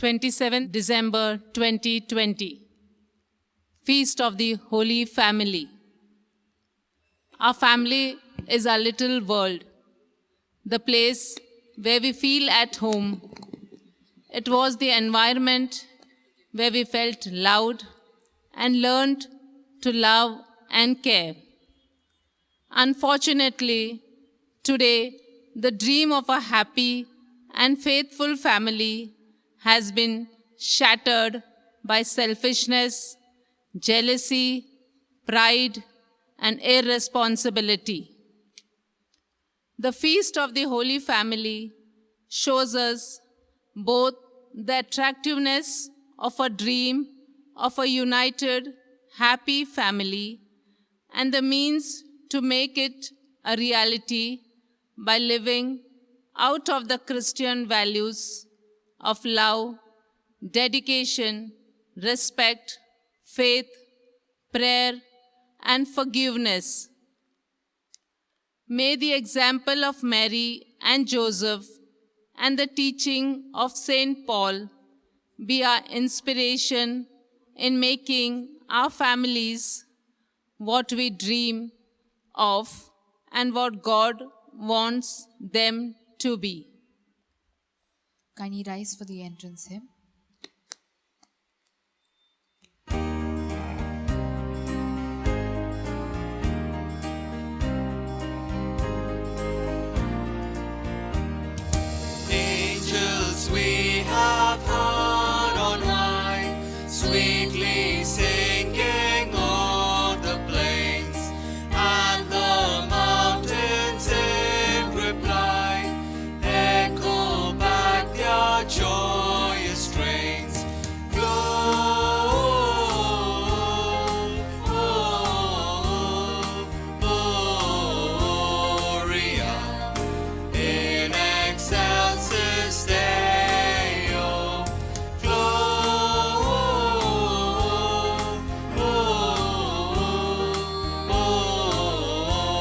27th December 2020, Feast of the Holy Family. Our family is our little world, the place where we feel at home. It was the environment where we felt loved and learned to love and care. Unfortunately, today, the dream of a happy and faithful family has been shattered by selfishness, jealousy, pride, and irresponsibility. The Feast of the Holy Family shows us both the attractiveness of a dream of a united, happy family and the means to make it a reality by living out of the Christian values of love, dedication, respect, faith, prayer, and forgiveness. May the example of Mary and Joseph and the teaching of Saint Paul be our inspiration in making our families what we dream of and what God wants them to be. Kindly rise for the entrance hymn. Angels we have heard on high, sweetly singing o'er the plains, and the mountains in reply echo back their joyous strains. Gloria in excelsis Deo.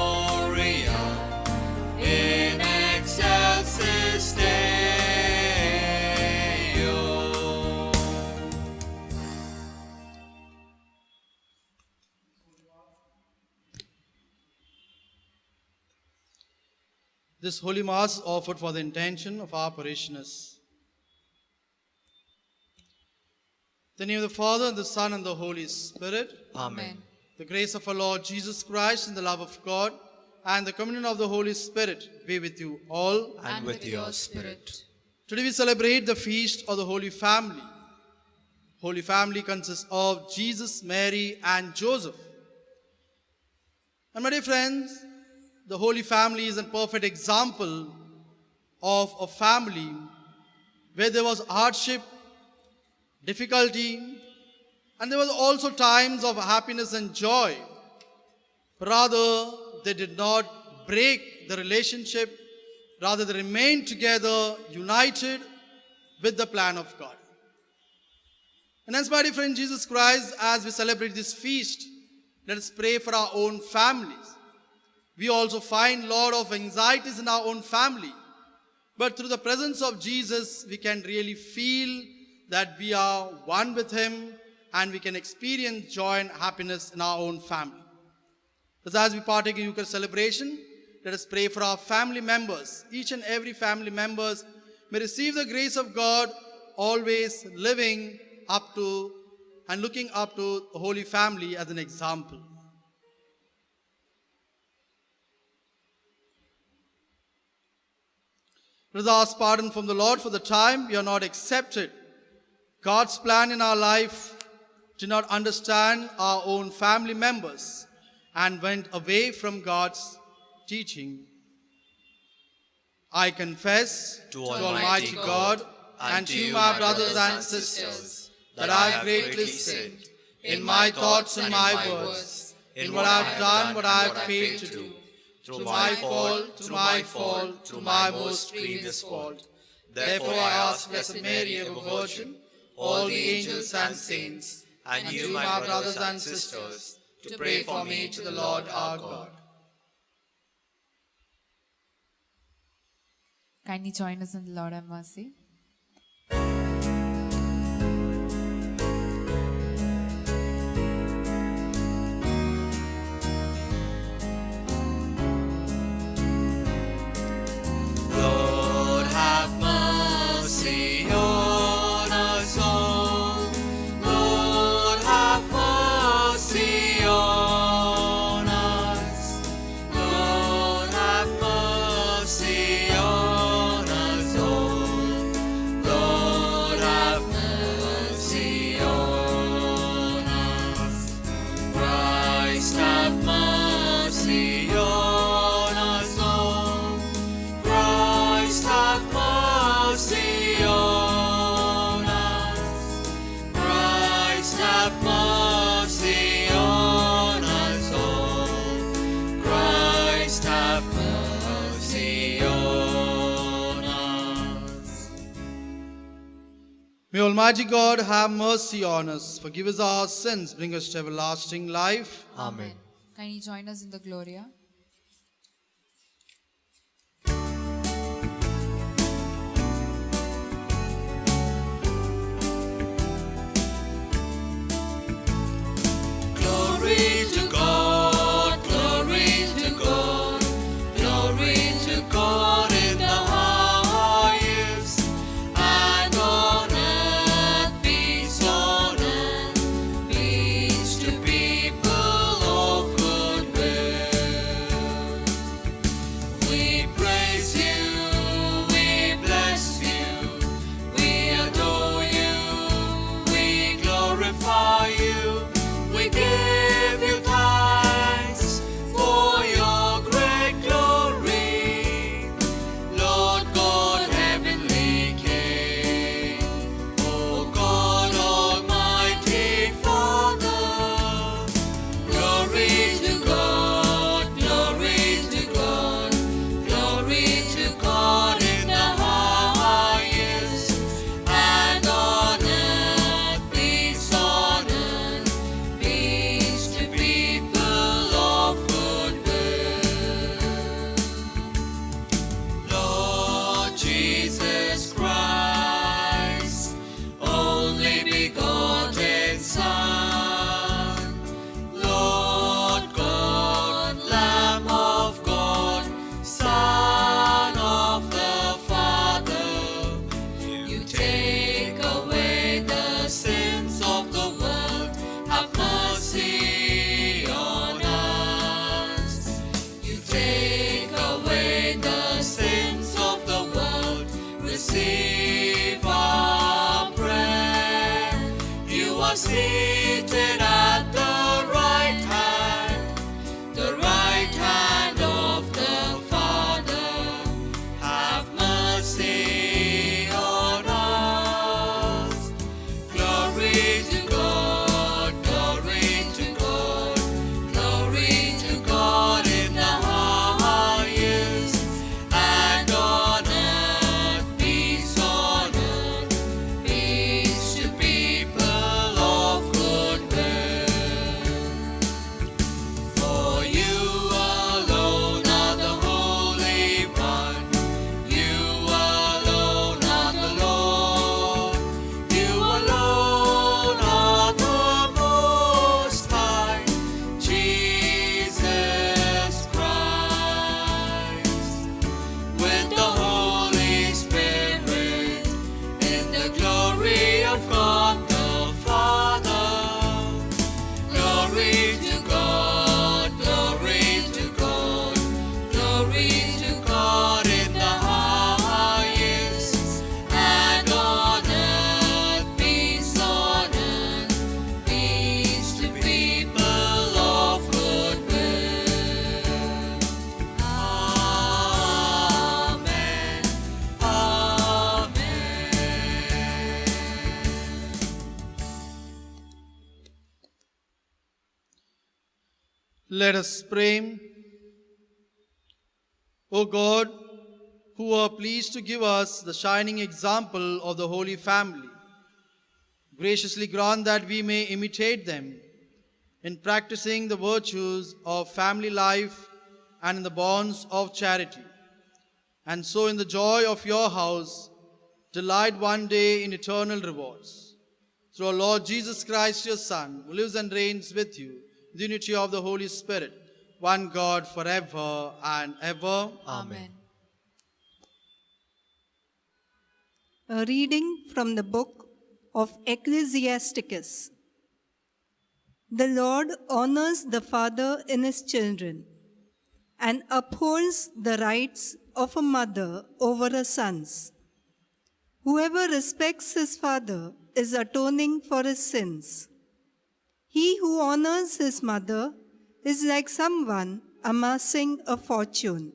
Gloria in excelsis Deo. This Holy Mass offered for the intention of our parishioners. In the name of the Father, and the Son, and the Holy Spirit. Amen. The grace of our Lord Jesus Christ, and the love of God, and the communion of the Holy Spirit be with you all. And with your spirit. Today we celebrate the feast of the Holy Family. Holy Family consists of Jesus, Mary, and Joseph. And my dear friends, the Holy Family is a perfect example of a family where there was hardship, difficulty, and there was also times of happiness and joy. Rather, they did not break the relationship. Rather, they remained together, united with the plan of God. And hence, my dear friend, Jesus Christ, as we celebrate this feast, let us pray for our own families. We also find a lot of anxieties in our own family. But through the presence of Jesus, we can really feel that we are one with Him and we can experience joy and happiness in our own family. Thus, as we partake in Eucharist celebration, let us pray for our family members. Each and every family members may receive the grace of God, always living up to and looking up to the Holy Family as an example. Let us ask pardon from the Lord for the time we are not accepted God's plan in our life, did not understand our own family members, and went away from God's teaching. I confess to Almighty God and to you, my brothers and sisters, that I have greatly sinned in my thoughts and my words, in what I have done, what I have failed to do. Through my fault, through my most grievous fault. Therefore I ask Blessed Mary, ever Virgin, all the angels and saints, and you, my brothers and sisters, to pray for me to the Lord our God. Kindly join us in the Lord have mercy. May Almighty God have mercy on us, forgive us our sins, bring us to everlasting life. Amen. Kindly join us in the Gloria. Glory to God, glory to God, glory to God in the highest, and on earth peace on earth, peace to people of good will. We praise you, we bless you, we adore you, we glorify you. We give you thanks for your great glory, Lord God, heavenly King, O God, almighty Father. Glory to God, glory to God, glory to God in the highest, and on earth peace on earth, peace to people of good will. Lord Jesus Christ, only begotten Son, Lord God, Lamb of God, Son of the Father, you take away the sins of the world, have mercy on us. You take away the sins of the world, receive our prayer. You are seated at the right hand of the Father. Have mercy on us. Glory to God, glory to God, glory to God in the highest, and on earth peace to people of good will. For you alone are the Holy One, you alone are the Lord, you alone are the Most High, Jesus Christ, with the Holy Spirit, in the glory of God the Father. Glory to God, glory to God, glory to God in the highest, and on earth peace to people of good will. Amen, amen. Let us pray. O God, who are pleased to give us the shining example of the Holy Family, graciously grant that we may imitate them in practicing the virtues of family life and in the bonds of charity, and so in the joy of your house delight one day in eternal rewards. Through our Lord Jesus Christ, your Son, who lives and reigns with you in the unity of the Holy Spirit, one God forever and ever. Amen. A reading from the book of Ecclesiasticus. The Lord honors the father in his children and upholds the rights of a mother over her sons. Whoever respects his father is atoning for his sins. He who honors his mother is like someone amassing a fortune.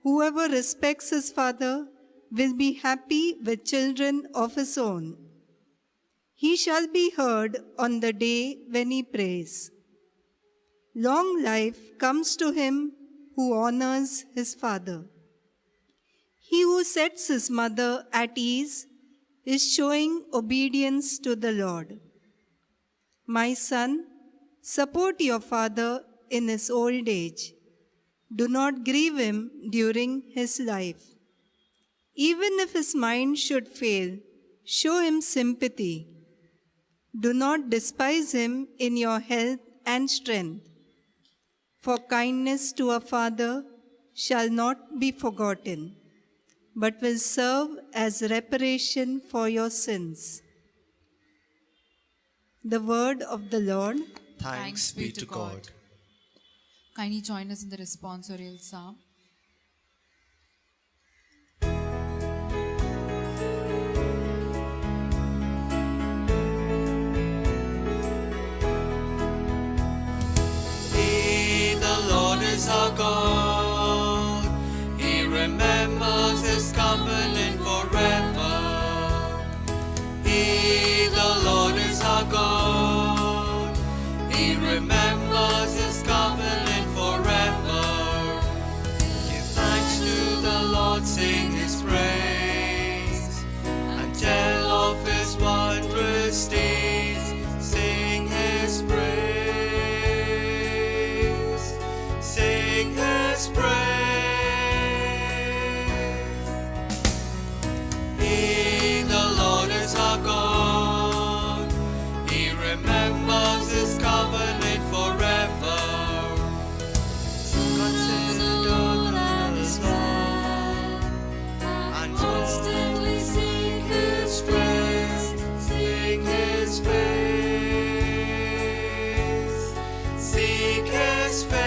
Whoever respects his father will be happy with children of his own. He shall be heard on the day when he prays. Long life comes to him who honors his father. He who sets his mother at ease is showing obedience to the Lord. My son, support your father in his old age. Do not grieve him during his life. Even if his mind should fail, show him sympathy. Do not despise him in your health and strength. For kindness to a father shall not be forgotten, but will serve as reparation for your sins. The word of the Lord. Thanks be to God. Kindly join us in the responsorial psalm. He, the Lord is our God. He remembers his covenant forever. He, the Lord is our God. He remembers his covenant forever. Give thanks to the Lord, sing his praise, and tell of his wondrous deeds. Sing his praise, sing his praise. He, the Lord is our God. He remembers his covenant forever. Consider his law and constantly seek his face. Sing his face, seek his face.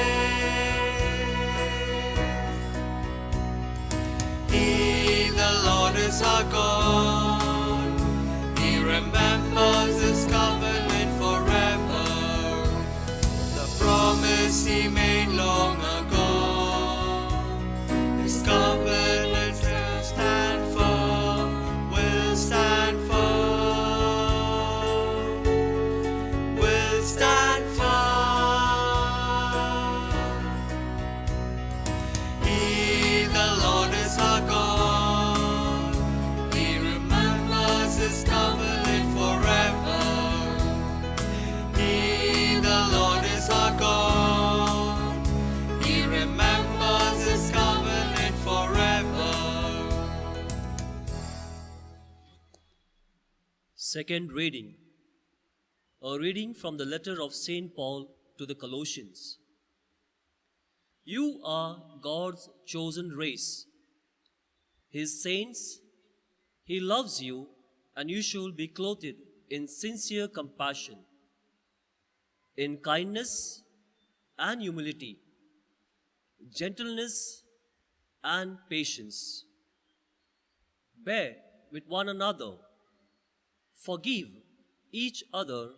He, the Lord is our God. He remembers his covenant forever. The promise he made long ago, his covenant will stand firm, will stand firm, will stand firm. He, the Lord is our God. He remembers his covenant forever. He, the Lord is our God. He remembers his covenant forever. Second reading. A reading from the letter of St. Paul to the Colossians. You are God's chosen race, his saints. He loves you, and you should be clothed in sincere compassion, in kindness and humility, gentleness and patience. Bear with one another. Forgive each other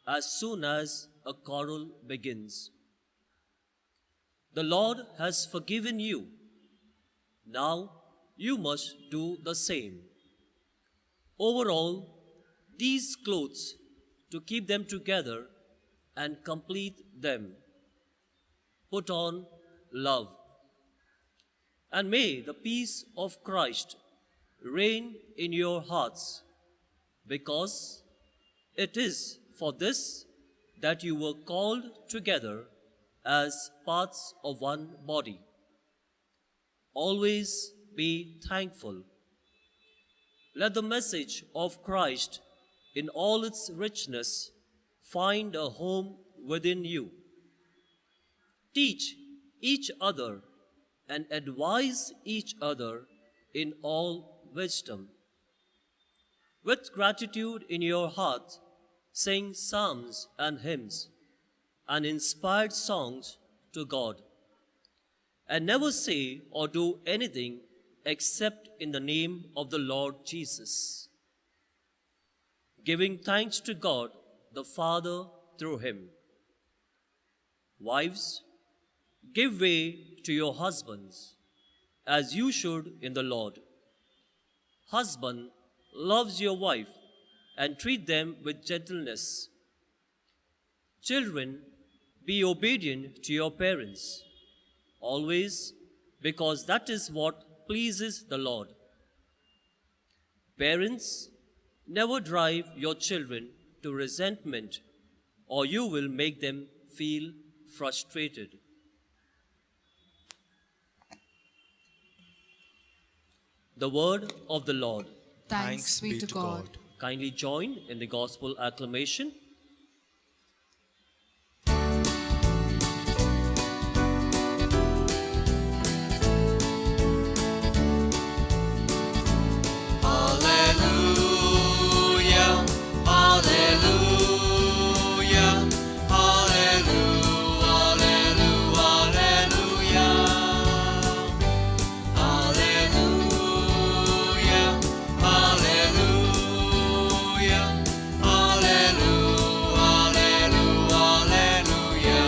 as soon as a quarrel begins. The Lord has forgiven you. Now you must do the same. Overall, these clothes to keep them together and complete them. Put on love. And may the peace of Christ reign in your hearts, because it is for this that you were called together as parts of one body. Always be thankful. Let the message of Christ in all its richness find a home within you. Teach each other and advise each other in all wisdom. With gratitude in your heart, sing psalms and hymns and inspired songs to God. And never say or do anything except in the name of the Lord Jesus, giving thanks to God the Father through him. Wives, give way to your husbands, as you should in the Lord. Husband, loves your wife and treat them with gentleness. Children, be obedient to your parents, always, because that is what pleases the Lord. Parents, Never drive your children to resentment, or you will make them feel frustrated. The word of the Lord. Thanks be to God. Kindly join in the gospel acclamation. Hallelujah, hallelujah, hallelujah, hallelujah, hallelujah, hallelujah, hallelujah, hallelujah.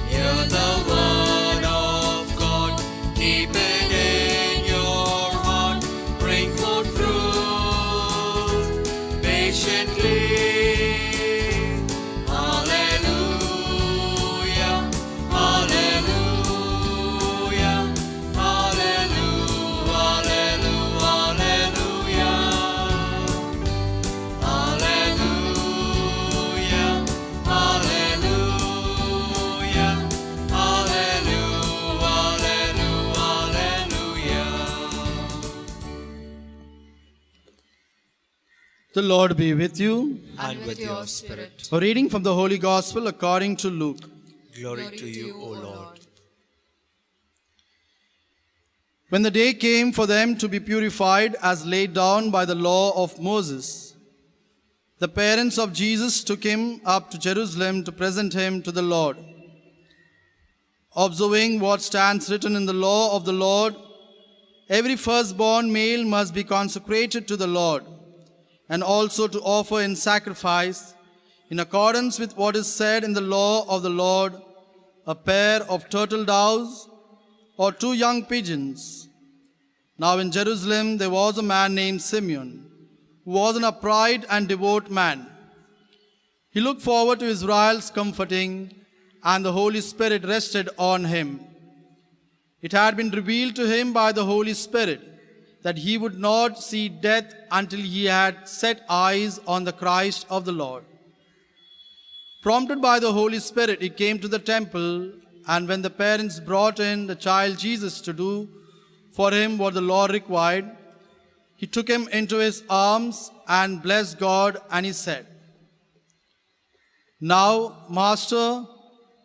Hear the word of God, keep it in your heart, bring forth fruit patiently. Hallelujah, hallelujah, hallelujah, hallelujah, hallelujah, hallelujah, hallelujah. The Lord be with you. And with your spirit. A reading from the Holy Gospel according to Luke. Glory to you, O Lord. When the day came for them to be purified as laid down by the law of Moses, the parents of Jesus took him up to Jerusalem to present him to the Lord. Observing what stands written in the law of the Lord, every firstborn male must be consecrated to the Lord, and also to offer in sacrifice, in accordance with what is said in the law of the Lord, a pair of turtle doves or 2 young pigeons. Now in Jerusalem there was a man named Simeon, who was an upright and devout man. He looked forward to Israel's comforting, and the Holy Spirit rested on him. It had been revealed to him by the Holy Spirit that he would not see death until he had set eyes on the Christ of the Lord. Prompted by the Holy Spirit, he came to the temple, and when the parents brought in the child Jesus to do for him what the law required, he took him into his arms and blessed God, and he said, "Now, Master,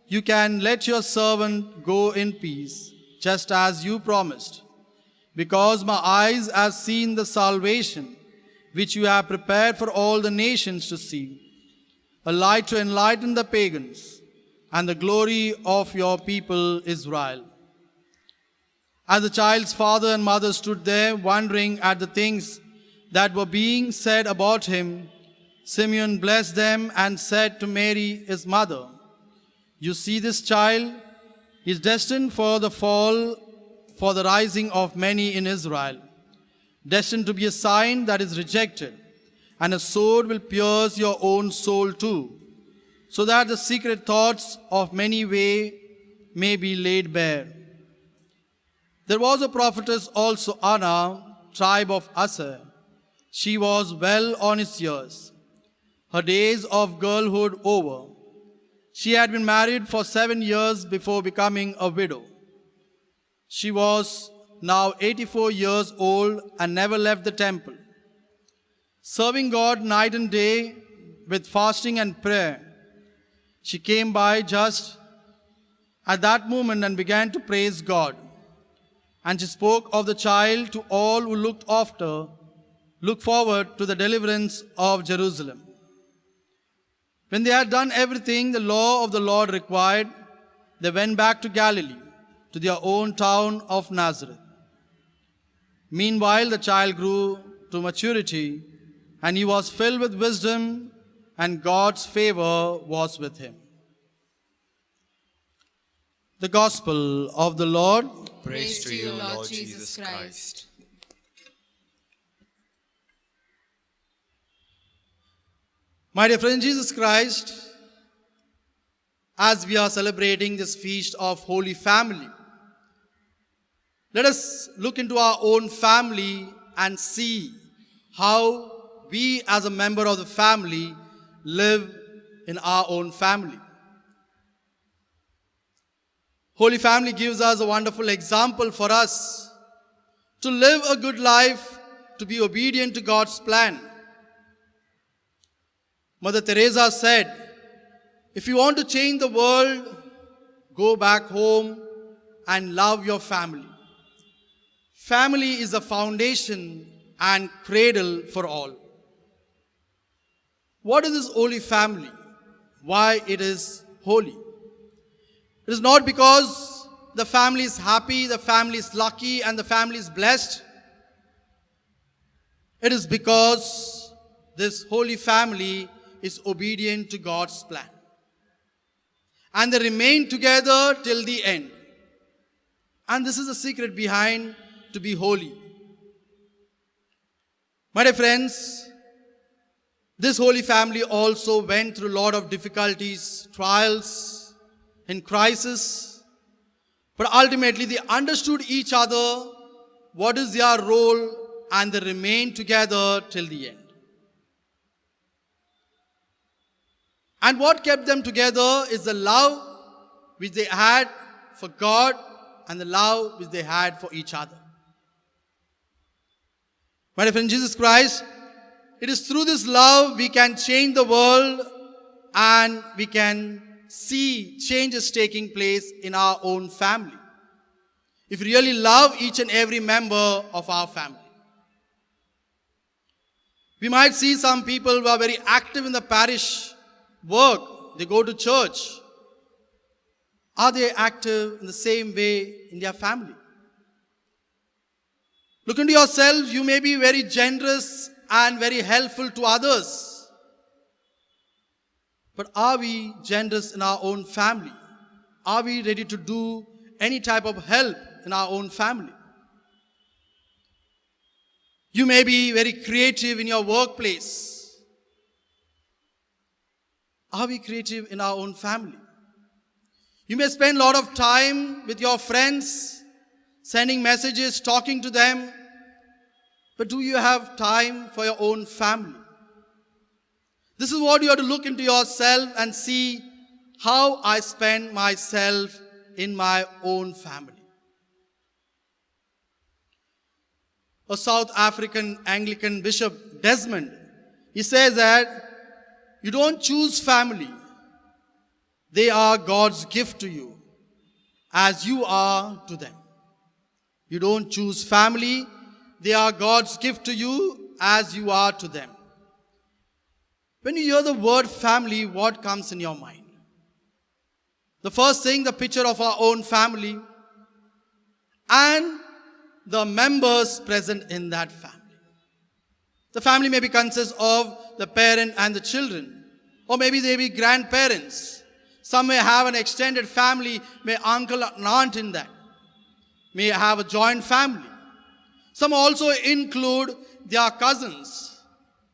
you can let your servant go in peace, just as you promised, because my eyes have seen the salvation which you have prepared for all the nations to see, a light to enlighten the pagans, and the glory of your people Israel." As the child's father and mother stood there wondering at the things that were being said about him, Simeon blessed them and said to Mary, his mother, "You see this child is destined for the fall, for the rising of many in Israel, destined to be a sign that is rejected, and a sword will pierce your own soul too, so that the secret thoughts of many may be laid bare." There was a prophetess also, Anna, tribe of Aser. She was well on its years, her days of girlhood over. She had been married for 7 years before becoming a widow. She was now 84 years old and never left the temple, serving God night and day with fasting and prayer. She came by just at that moment and began to praise God. And she spoke of the child to all who looked forward to the deliverance of Jerusalem. When they had done everything the law of the Lord required, they went back to Galilee, to their own town of Nazareth. Meanwhile, the child grew to maturity, and he was filled with wisdom, and God's favor was with him. The Gospel of the Lord. Praise to you, Lord Jesus Christ. My dear friend, Jesus Christ, as we are celebrating this feast of Holy Family, let us look into our own family and see how we as a member of the family live in our own family. Holy Family gives us a wonderful example for us to live a good life, to be obedient to God's plan. Mother Teresa said, if you want to change the world, go back home and love your family. Family is the foundation and cradle for all. What is this holy family? Why it is holy? It is not because the family is happy, the family is lucky, and the family is blessed. It is because this holy family is obedient to God's plan. And they remain together till the end. And this is the secret behind to be holy. My dear friends, this holy family also went through a lot of difficulties, trials, and crises. But ultimately they understood each other, what is their role, and they remained together till the end. And what kept them together is the love which they had for God and the love which they had for each other. My dear friend, Jesus Christ, it is through this love we can change the world and we can see changes taking place in our own family. If we really love each and every member of our family. We might see some people who are very active in the parish work, they go to church. Are they active in the same way in their family? Look into yourself, you may be very generous and very helpful to others. But are we generous in our own family? Are we ready to do any type of help in our own family? You may be very creative in your workplace. Are we creative in our own family? You may spend a lot of time with your friends, sending messages, talking to them. But do you have time for your own family? This is what you have to look into yourself and see how I spend myself in my own family. A South African Anglican Bishop Desmond, he says that you don't choose family. They are God's gift to you, as you are to them. You don't choose family. They are God's gift to you, as you are to them. When you hear the word family, what comes in your mind? The first thing, the picture of our own family and the members present in that family. The family maybe consists of the parent and the children, or maybe they be grandparents. Some may have an extended family, may uncle and aunt in that, may have a joint family. Some also include their cousins.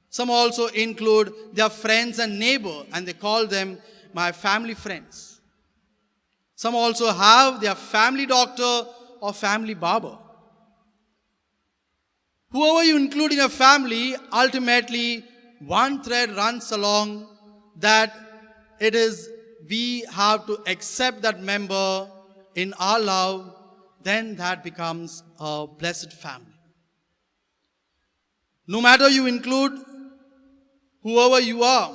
Some also include their friends and neighbor, and they call them my family friends. Some also have their family doctor or family barber. Whoever you include in a family, ultimately one thread runs along that it is we have to accept that member in our love, then that becomes a blessed family. No matter you include whoever you are,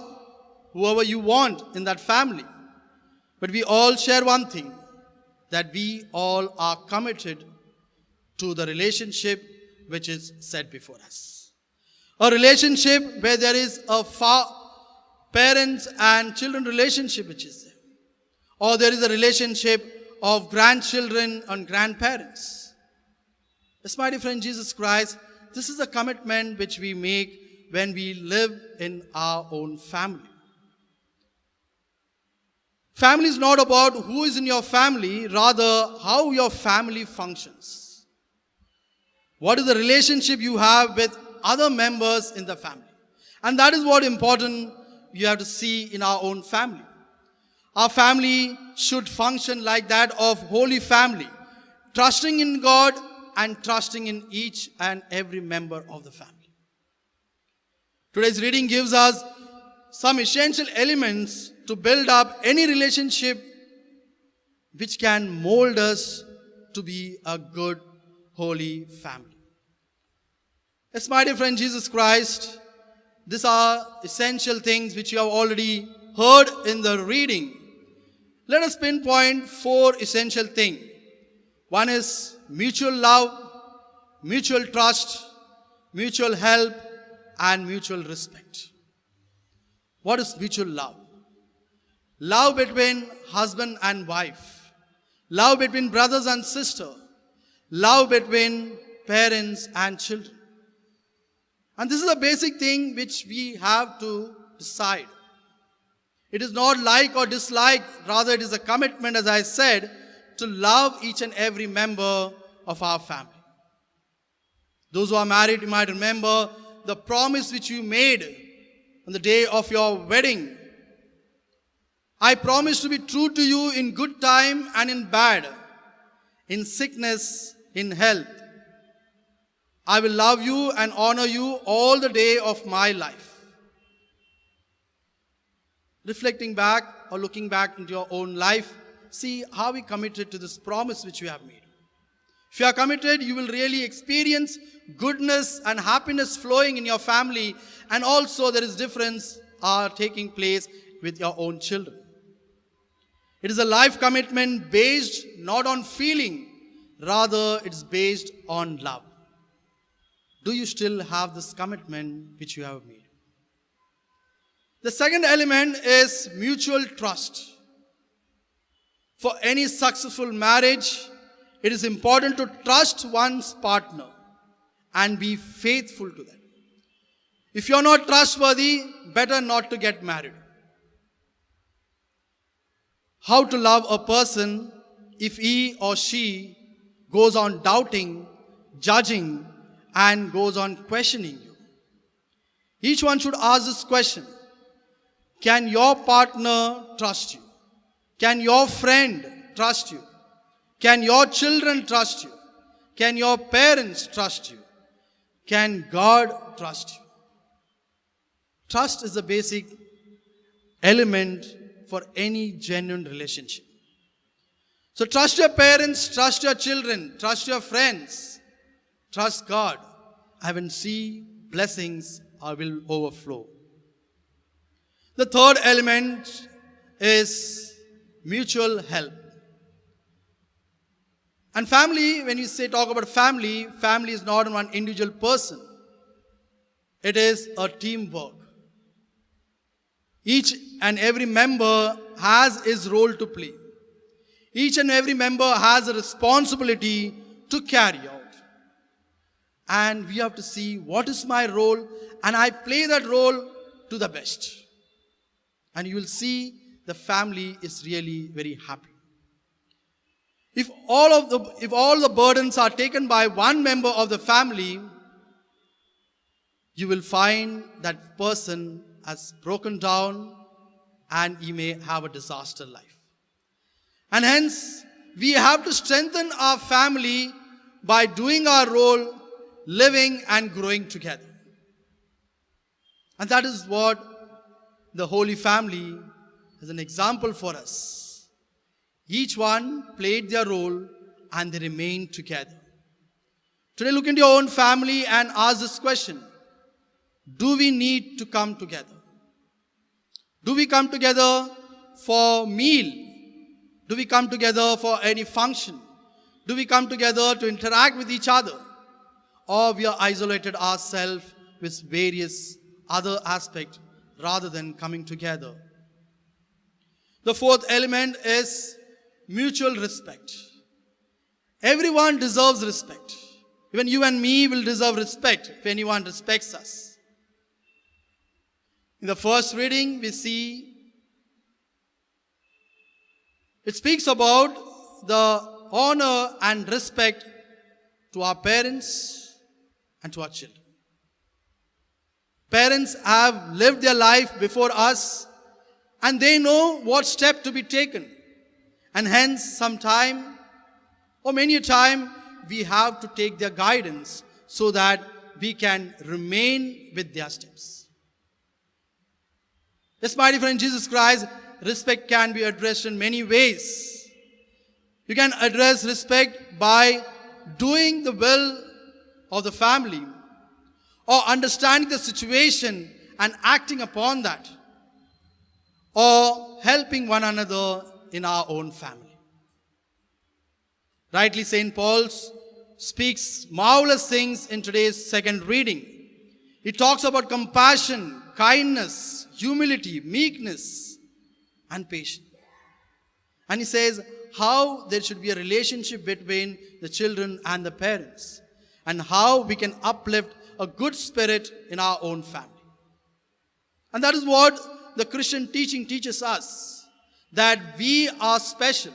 whoever you want in that family, but we all share one thing, that we all are committed to the relationship which is set before us. A relationship where there is a parents and children relationship which is there. Or there is a relationship of grandchildren and grandparents. Yes, my dear friend, Jesus Christ, this is a commitment which we make when we live in our own family. Family is not about who is in your family, rather how your family functions. What is the relationship you have with other members in the family? And that is what important you have to see in our own family. Our family should function like that of holy family, trusting in God and trusting in each and every member of the family. Today's reading gives us some essential elements to build up any relationship which can mold us to be a good, holy family. Yes, my dear friend, Jesus Christ, these are essential things which you have already heard in the reading. Let us pinpoint 4 essential things. One is mutual love, mutual trust, mutual help, and mutual respect. What is mutual love? Love between husband and wife. Love between brothers and sisters. Love between parents and children. And this is a basic thing which we have to decide. It is not like or dislike, rather it is a commitment, as I said, to love each and every member of our family. Those who are married, you might remember the promise which you made on the day of your wedding. I promise to be true to you in good time and in bad, in sickness, in health. I will love you and honor you all the day of my life. Reflecting back or looking back into your own life, see how we committed to this promise which we have made. If you are committed, you will really experience goodness and happiness flowing in your family, and also there is difference are taking place with your own children. It is a life commitment based not on feeling, rather it is based on love. Do you still have this commitment which you have made? The second element is mutual trust. For any successful marriage, it is important to trust one's partner and be faithful to them. If you are not trustworthy, better not to get married. How to love a person if he or she goes on doubting, judging, and goes on questioning you? Each one should ask this question. Can your partner trust you? Can your friend trust you? Can your children trust you? Can your parents trust you? Can God trust you? Trust is the basic element for any genuine relationship. So trust your parents, trust your children, trust your friends, trust God. I will see blessings will overflow. The third element is mutual help. And family, when you talk about family, family is not one individual person. It is a teamwork. Each and every member has his role to play. Each and every member has a responsibility to carry out. And we have to see what is my role, and I play that role to the best. And you will see the family is really very happy. If all the burdens are taken by one member of the family, you will find that person has broken down and he may have a disaster life. And hence, we have to strengthen our family by doing our role, living and growing together. And that is what the Holy Family is an example for us. Each one played their role and they remained together. Today, look into your own family and ask this question. Do we need to come together? Do we come together for meal? Do we come together for any function? Do we come together to interact with each other? Or we are isolated ourselves with various other aspects rather than coming together? The fourth element is mutual respect. Everyone deserves respect. Even you and me will deserve respect if anyone respects us. In the first reading, we see it speaks about the honor and respect to our parents and to our children. Parents have lived their life before us and they know what step to be taken. And hence, sometime or many a time, we have to take their guidance so that we can remain with their steps. Yes, my dear friend, Jesus Christ, respect can be addressed in many ways. You can address respect by doing the will of the family, or understanding the situation and acting upon that, or helping one another in our own family. Rightly, St. Paul speaks marvelous things in today's second reading. He talks about compassion, kindness, humility, meekness, and patience. And he says how there should be a relationship between the children and the parents, and how we can uplift a good spirit in our own family. And that is what the Christian teaching teaches us, that we are special.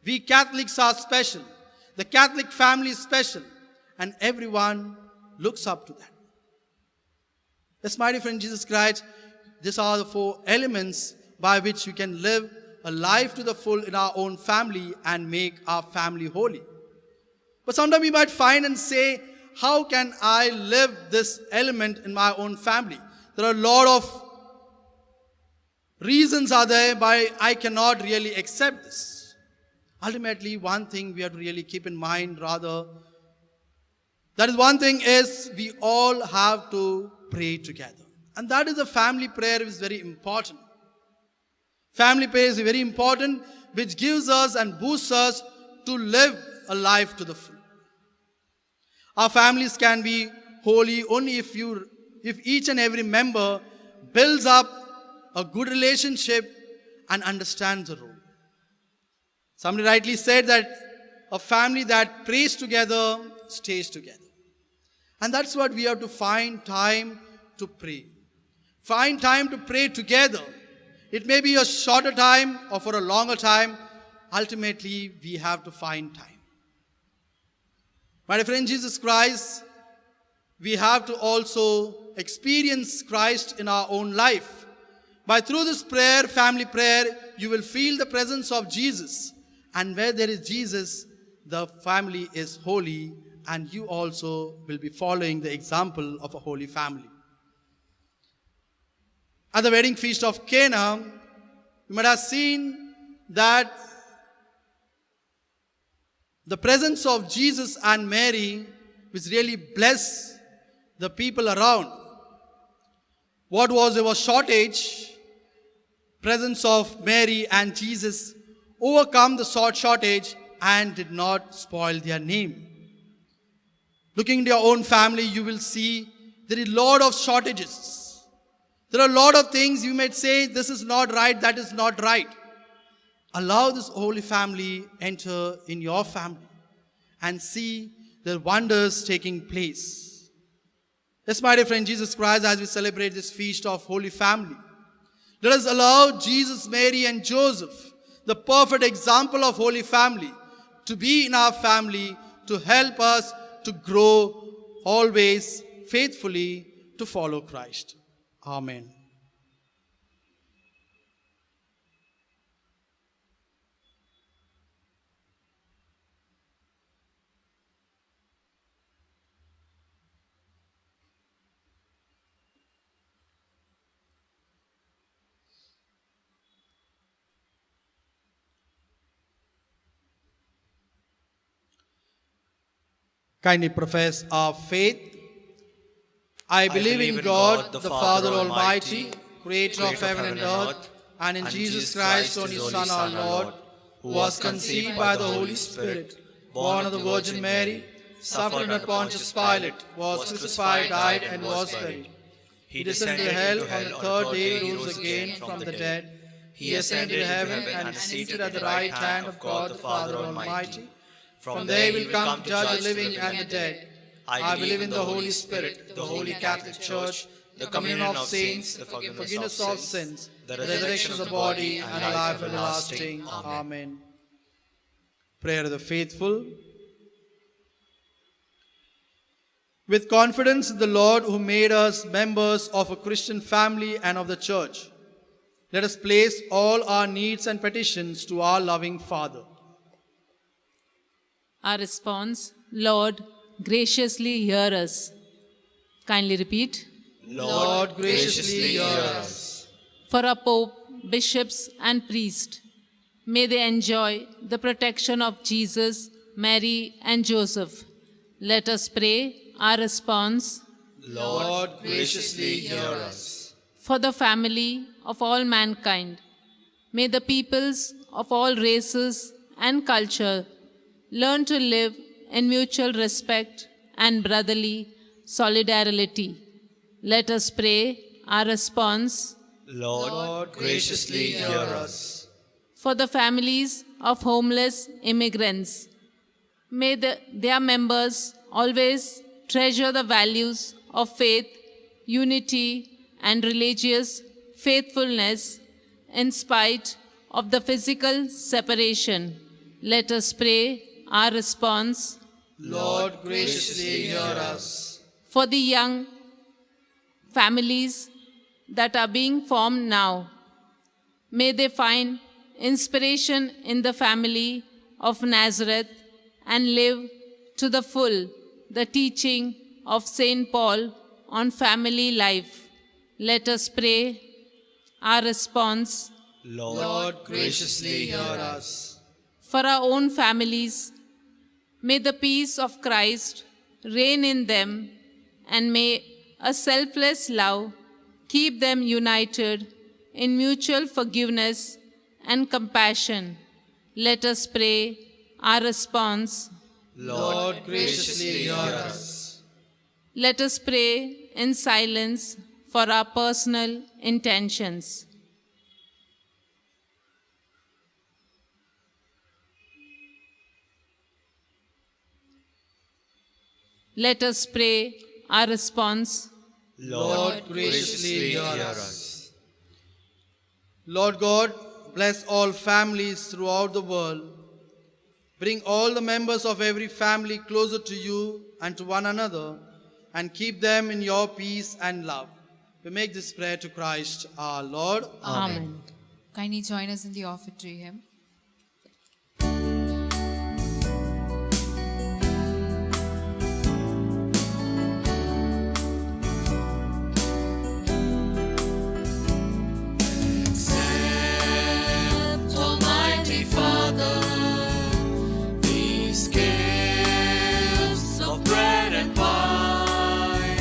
We Catholics are special. The Catholic family is special, and everyone looks up to that. Yes, my dear friend, Jesus Christ, these are the 4 elements by which we can live a life to the full in our own family and make our family holy. But sometimes we might find and say, how can I live this element in my own family? There are a lot of reasons are there why I cannot really accept this. Ultimately, one thing we have to really keep in mind, that is one thing is we all have to pray together. And that is the family prayer is very important. Family prayer is very important, which gives us and boosts us to live a life to the full. Our families can be holy only if each and every member builds up a good relationship and understands the role. Somebody rightly said that a family that prays together stays together. And that's what we have to find time to pray. Find time to pray together. It may be a shorter time or for a longer time. Ultimately, we have to find time. My dear friend, Jesus Christ, we have to also experience Christ in our own life. Through this prayer, family prayer, you will feel the presence of Jesus. And where there is Jesus, the family is holy, and you also will be following the example of a holy family. At the wedding feast of Cana, you might have seen that the presence of Jesus and Mary which really blessed the people around. There was shortage. Presence of Mary and Jesus overcome the shortage and did not spoil their name. Looking into your own family, you will see there is a lot of shortages. There are a lot of things you might say, this is not right, that is not right. Allow this holy family enter in your family and see the wonders taking place. Yes, my dear friend, Jesus Christ, as we celebrate this feast of Holy Family, let us allow Jesus, Mary, and Joseph, the perfect example of Holy Family, to be in our family, to help us to grow always faithfully to follow Christ. Amen. Kindly profess our faith. I believe in God, the Father Almighty, creator of heaven and earth, and in Jesus Christ, only Son, our Lord, who was conceived by the Holy Spirit, born of the Virgin Mary, suffered under Pontius Pilate, was crucified, died, and was buried. He descended to hell. On the third day rose again from the dead. He ascended to heaven and is seated at the right hand of God, the Father Almighty. From there he will come to judge the living and the dead. I believe in the Holy Spirit, the Holy Catholic Church, the communion of saints, the forgiveness of sins, the resurrection of the body, and the life everlasting. Amen. Prayer of the faithful. With confidence in the Lord who made us members of a Christian family and of the Church, let us place all our needs and petitions to our loving Father. Our response, Lord, graciously hear us. Kindly repeat. Lord, graciously hear us. for our Pope, bishops, and priests. May they enjoy the protection of Jesus, Mary, and Joseph. Let us pray our response. Lord, graciously hear us. For the family of all mankind. May the peoples of all races and culture learn to live in mutual respect and brotherly solidarity. Let us pray our response. Lord, graciously hear us. For the families of homeless immigrants. May their members always treasure the values of faith, unity, and religious faithfulness in spite of the physical separation. Let us pray our response. Lord, graciously hear us. For the young families that are being formed now, may they find inspiration in the family of Nazareth and live to the full the teaching of St. Paul on family life. Let us pray our response. Lord, graciously hear us. For our own families, may the peace of Christ reign in them, and may a selfless love keep them united in mutual forgiveness and compassion. Let us pray our response. Lord, graciously hear us. Let us pray in silence for our personal intentions. Let us pray our response. Lord, graciously hear us. Lord God, bless all families throughout the world. Bring all the members of every family closer to you and to one another, and keep them in your peace and love. We make this prayer to Christ our Lord. Amen. Kindly join us in the offertory hymn. Accept, Almighty Father, these gifts of bread and wine,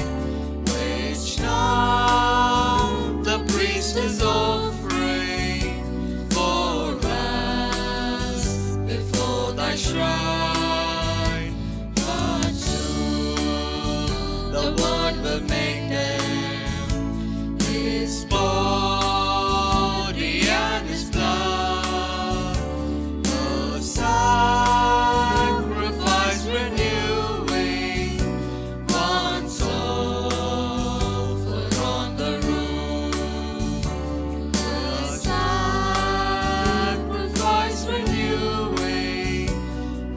which now the priest is offering for us before thy shrine. But soon the Word will make them his body and his blood, a sacrifice renewing, once offered on the rood, a sacrifice renewing,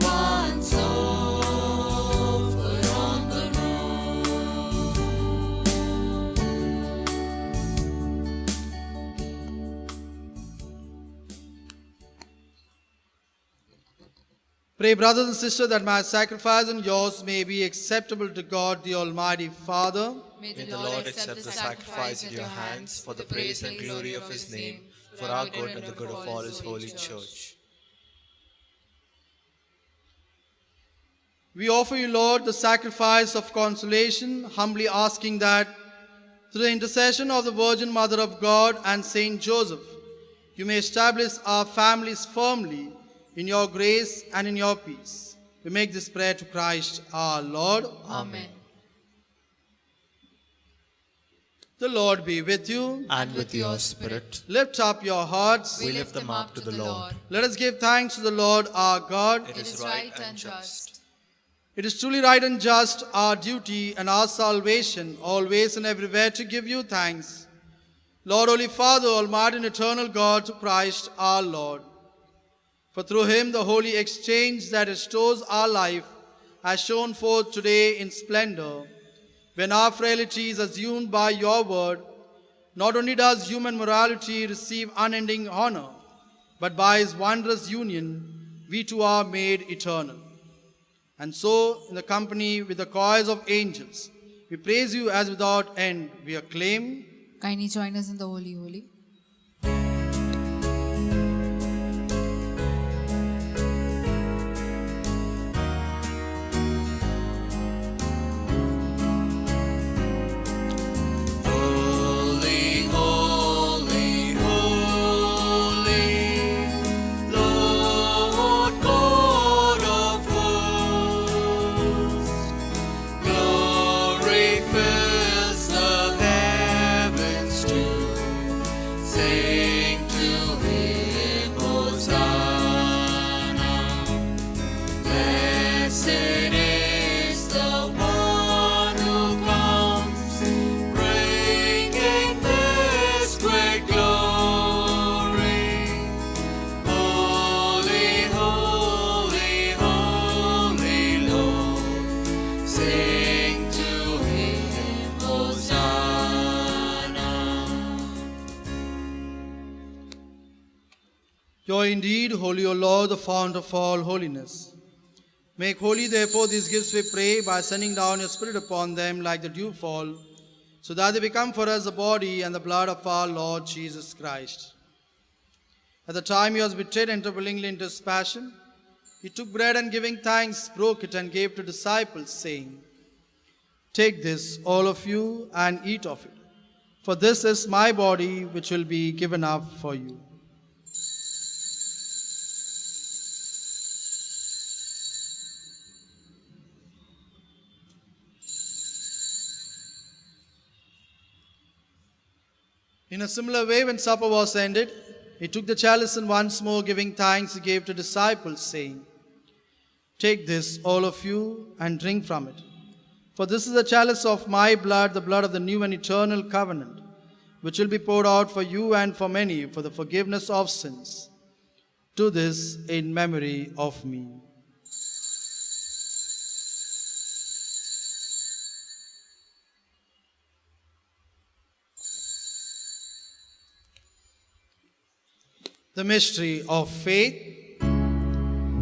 once offered on the rood. Pray, brothers and sisters, that my sacrifice and yours may be acceptable to God, the Almighty Father. May May the Lord accept the sacrifice at your hands for the praise and glory of his name, for our good and the good of all his holy church. We offer you, Lord, the sacrifice of consolation, humbly asking that through the intercession of the Virgin Mother of God and Saint Joseph, you may establish our families firmly in your grace and in your peace. We make this prayer to Christ our Lord. Amen. The Lord be with you. And with your spirit, Lift up your hearts. we lift them up to the Lord. Let us give thanks to the Lord our God. It is right and just. It is truly right and just, our duty and our salvation, always and everywhere to give you thanks. Lord, Holy Father, Almighty and eternal God, to Christ our Lord. For through him the holy exchange that restores our life has shone forth today in splendor. When our frailty is assumed by your word, not only does human morality receive unending honor, but by his wondrous union, we too are made eternal. And so, in the company with the choirs of angels, we praise you as without end we acclaim. Kindly join us in the Holy Holy. You are indeed holy, O Lord, the fount of all holiness. Make holy, therefore, these gifts, we pray, by sending down your Spirit upon them like the dewfall, so that they become for us the body and the blood of our Lord Jesus Christ. At the time he was betrayed and entered willingly into his passion, he took bread and giving thanks, broke it and gave to disciples, saying, "Take this, all of you, and eat of it, for this is my body which will be given up for you." In a similar way, when supper was ended, he took the chalice and once more giving thanks, he gave to disciples, saying, "Take this, all of you, and drink from it. For this is the chalice of my blood, the blood of the new and eternal covenant, which will be poured out for you and for many for the forgiveness of sins. Do this in memory of me." The mystery of faith.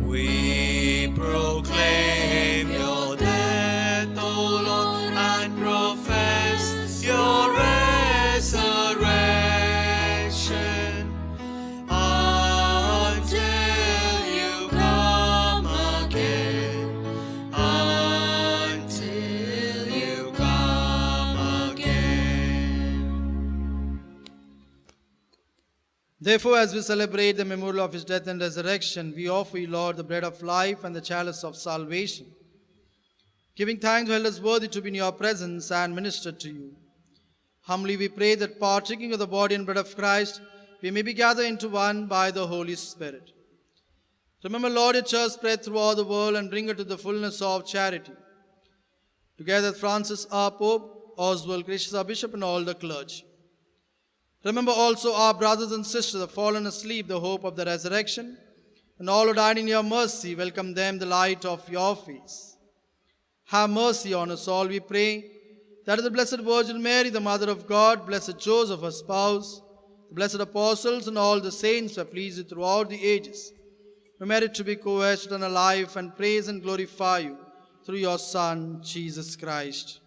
We proclaim your death, O Lord, and profess your resurrection until you come again. Until you come again. Therefore, as we celebrate the memorial of his death and resurrection, we offer you, Lord, the bread of life and the chalice of salvation. Giving thanks, held us worthy to be in your presence and minister to you. Humbly we pray that, partaking of the body and blood of Christ, we may be gathered into one by the Holy Spirit. Remember, Lord, your church spread through all the world and bring her to the fullness of charity. Together with Francis our Pope, Oswald, Gracious our Bishop, and all the clergy. Remember also our brothers and sisters who have fallen asleep, the hope of the resurrection, and all who died in your mercy, welcome them the light of your face. Have mercy on us all, we pray, that the Blessed Virgin Mary, the Mother of God, Blessed Joseph, her spouse, the blessed apostles, and all the saints who have pleased you throughout the ages, we merit to be co-heirs on a life and praise and glorify you through your Son, Jesus Christ.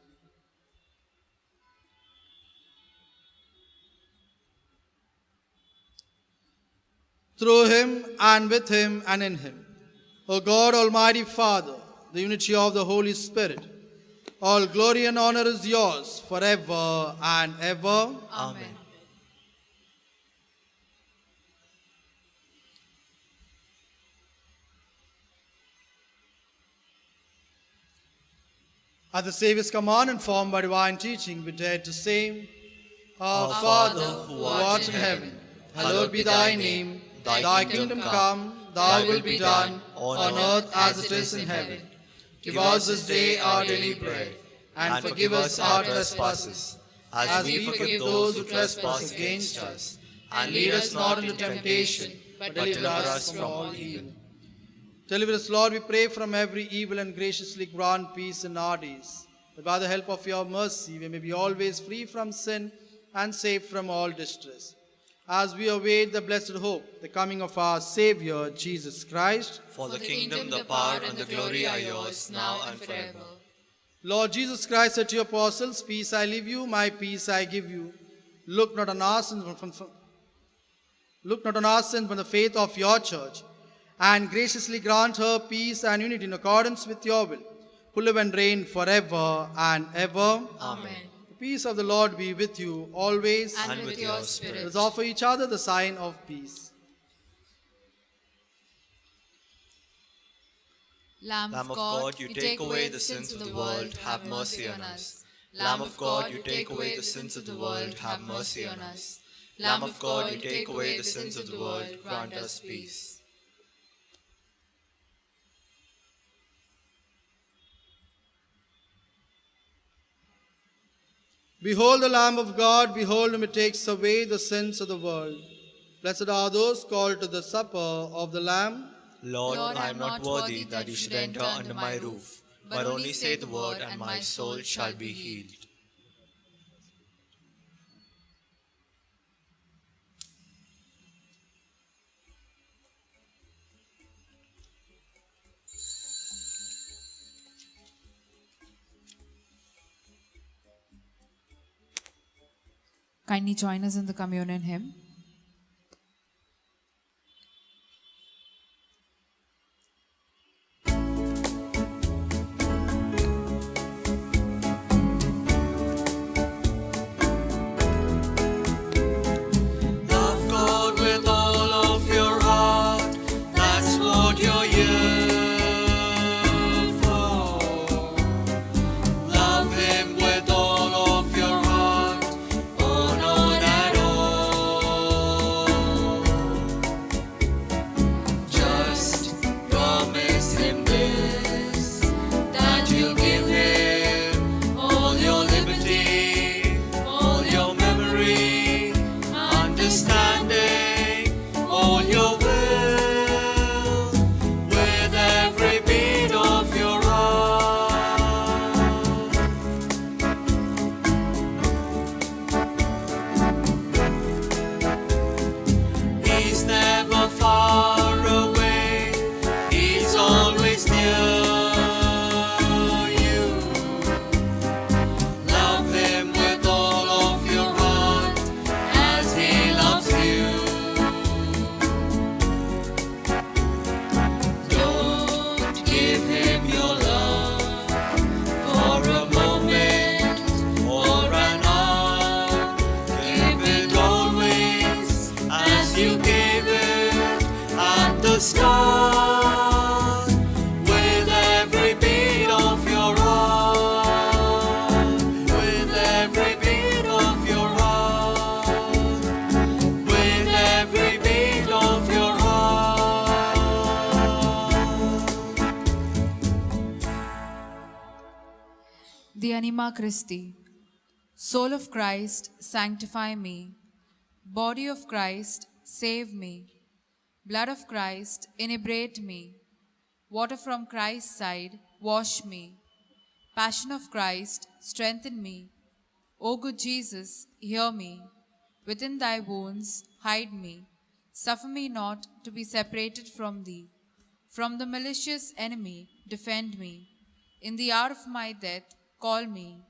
Through him, and with him, and in him, O God, Almighty Father, the unity of the Holy Spirit, all glory and honor is yours forever and ever. Amen. At the Saviour's command, informed by divine teaching, we dare to say, Our Father, who art in heaven, hallowed be thy name. Thy kingdom come, thy will be done, on earth as it is in heaven. Give us this day our daily bread, and forgive us our trespasses, as we forgive those who trespass against us. And lead us not into temptation, but deliver us from all evil. Deliver us, Lord, we pray, from every evil, and graciously grant peace in our days, that by the help of your mercy we may be always free from sin and safe from all distress, as we await the blessed hope, the coming of our Savior, Jesus Christ. For the kingdom, the power, and the glory are yours, now and forever. Lord Jesus Christ said to your apostles, Peace I leave you, my peace I give you. Look not on our sins, but the faith of your church, and graciously grant her peace and unity in accordance with your will, who live and reign forever and ever. Amen. The peace of the Lord be with you always. And with your spirit. Let us offer each other the sign of peace. Lamb of God, you take away the sins of the world, have mercy on us. Lamb of God, you take away the sins of the world, have mercy on us. Lamb of God, you take away the sins of the world, grant us peace. Behold the Lamb of God, behold him, who takes away the sins of the world. Blessed are those called to the supper of the Lamb. Lord, I am not worthy that you should enter under my roof, but only say the word, and my soul shall be healed. Kindly join us in the communion hymn. Love God with all of your heart, that's what you're here for. Love Him with all of your heart, oh not at all. Just promise Him this, that you'll give Him all your liberty, all your memory, understanding, all your will, with every beat of your heart. He's never far away, He's always near you. Love Him with all of your heart, as He loves you. Don't give Him your love for a moment or an hour. Give it always as you gave it at the start, with every beat of your heart, with every beat of your heart, with every beat of your heart. The Anima Christi. Soul of Christ, sanctify me. Body of Christ, save me. Blood of Christ, inebriate me. Water from Christ's side, wash me. Passion of Christ, strengthen me. O good Jesus, hear me. Within thy wounds, hide me. Suffer me not to be separated from thee. From the malicious enemy, defend me. In the hour of my death, call me,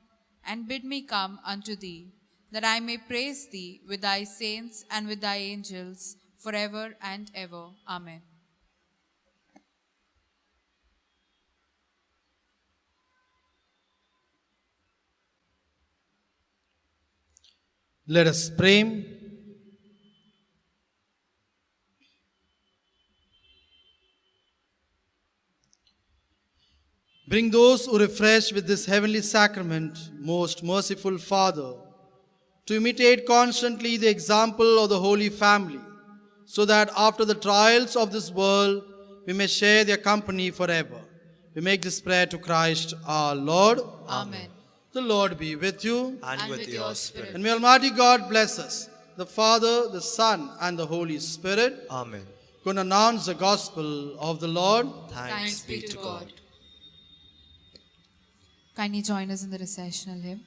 and bid me come unto thee, that I may praise thee with thy saints and with thy angels, forever and ever. Amen. Let us pray. Bring those who refresh with this heavenly sacrament, most merciful Father, to imitate constantly the example of the Holy Family, so that after the trials of this world, we may share their company forever. We make this prayer to Christ our Lord. Amen. The Lord be with you. And with your spirit. And may Almighty God bless us, the Father, the Son, and the Holy Spirit. Amen. Go and announce the gospel of the Lord. Thanks be to God. Kindly join us in the recessional hymn.